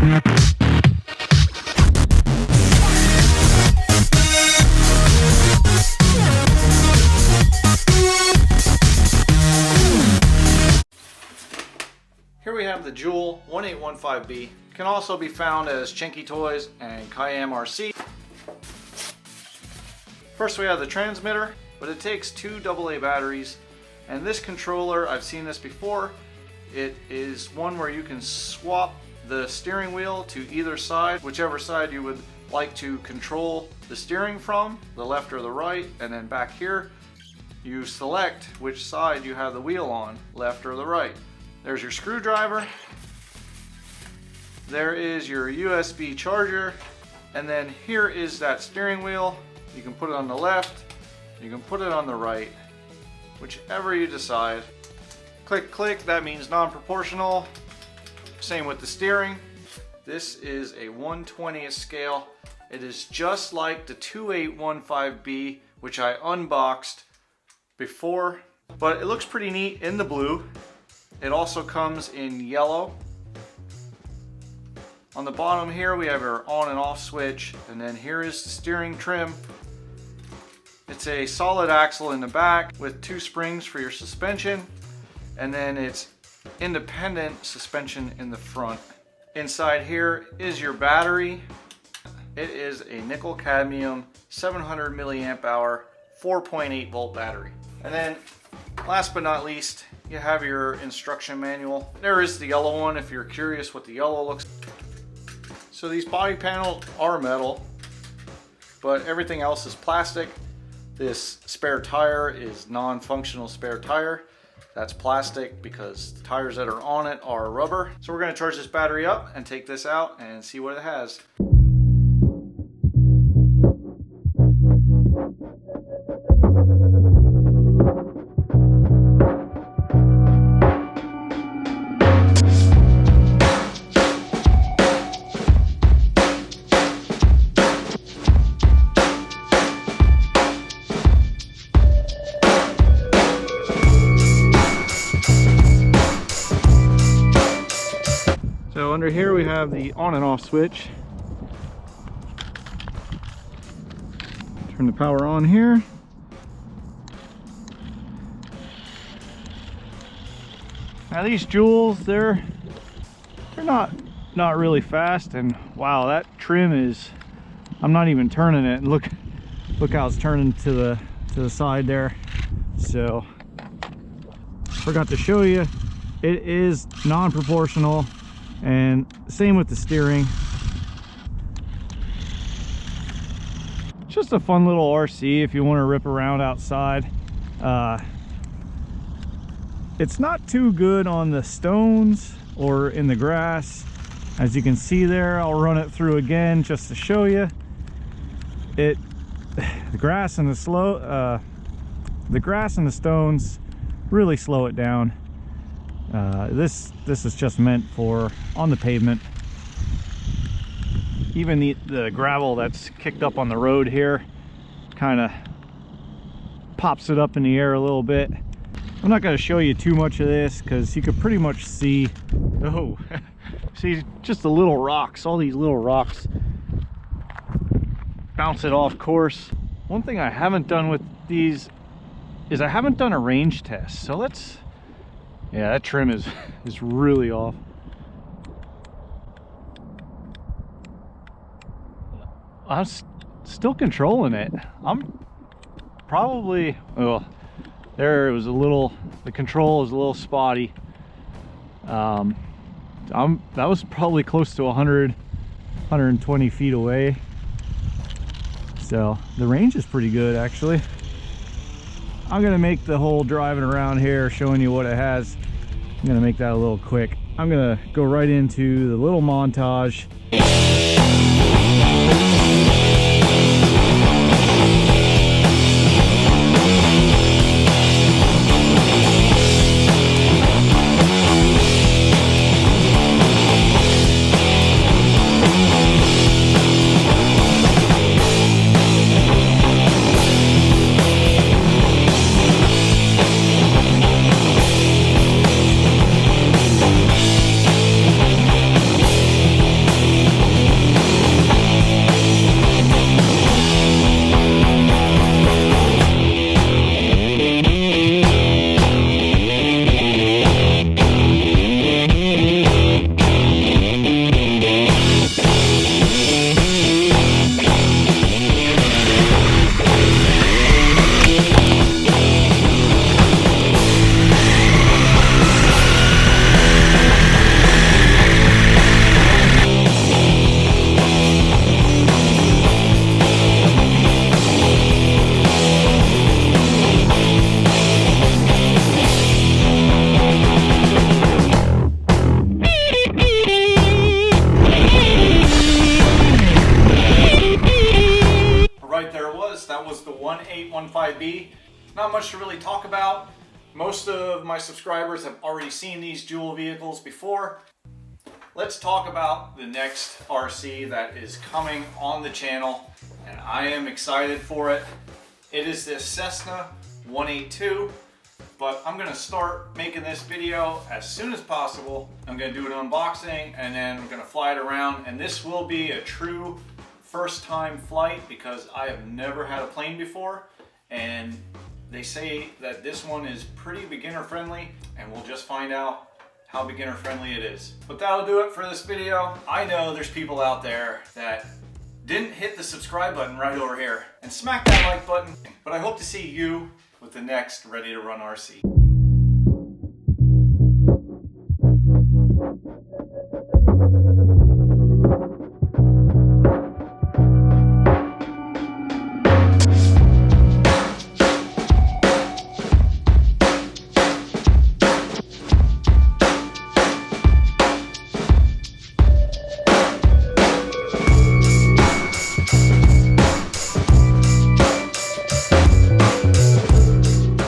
Here we have the Jule 1815B. Can also be found as Chinky Toys and Cayenne RC. First we have the transmitter, but it takes two AA batteries. And this controller, I've seen this before, it is one where you can swap the steering wheel to either side, whichever side you would like to control the steering from, the left or the right, and then back here, you select which side you have the wheel on, left or the right. There's your screwdriver, there is your USB charger, and then here is that steering wheel. You can put it on the left, you can put it on the right, whichever you decide. Click, click, that means non-proportional. Same with the steering. This is a 1/20th scale. It is just like the 2815B, which I unboxed before, but it looks pretty neat in the blue. It also comes in yellow. On the bottom here we have our on and off switch, and then here is the steering trim. It's a solid axle in the back with two springs for your suspension, and then it's independent suspension in the front. Inside here is your battery. It is a nickel cadmium 700 milliamp hour 4.8 volt battery. And then last but not least, you have your instruction manual. There is the yellow one if you're curious what the yellow looks like. So these body panels are metal, but everything else is plastic. This spare tire is non-functional spare tire. That's plastic because the tires that are on it are rubber. So we're going to charge this battery up and take this out and see what it has. So under here we have the on and off switch. Turn the power on here. Now these Jules, they're not really fast, and wow, that trim is, I'm not even turning it. Look how it's turning to the side there. So forgot to show you, it is non-proportional. And same with the steering. Just a fun little RC if you want to rip around outside. It's not too good on the stones or in the grass. As you can see there, I'll run it through again just to show you. The grass and the stones really slow it down. This is just meant for on the pavement. Even the gravel that's kicked up on the road here kind of pops it up in the air a little bit. I'm not going to show you too much of this because you could pretty much see, oh, see just the little rocks, all these little rocks bounce it off course. One thing I haven't done with these is I haven't done a range test. So let's, yeah, that trim is really off. I'm still controlling it. I'm probably, well, there it was a little, the control is a little spotty. That was probably close to 120 feet away. So the range is pretty good actually. I'm gonna make the whole driving around here showing you what it has, I'm gonna make that a little quick. I'm gonna go right into the little montage. 5B. Not much to really talk about. Most of my subscribers have already seen these Jule vehicles before. Let's talk about the next RC that is coming on the channel, and I am excited for it. It is this Cessna 182, but I'm gonna start making this video as soon as possible. I'm gonna do an unboxing and then we're gonna fly it around, and this will be a true first time flight because I have never had a plane before, and they say that this one is pretty beginner friendly, and we'll just find out how beginner friendly it is. But that'll do it for this video. I know there's people out there that didn't hit the subscribe button right over here and smack that like button, but I hope to see you with the next Ready to Run RC.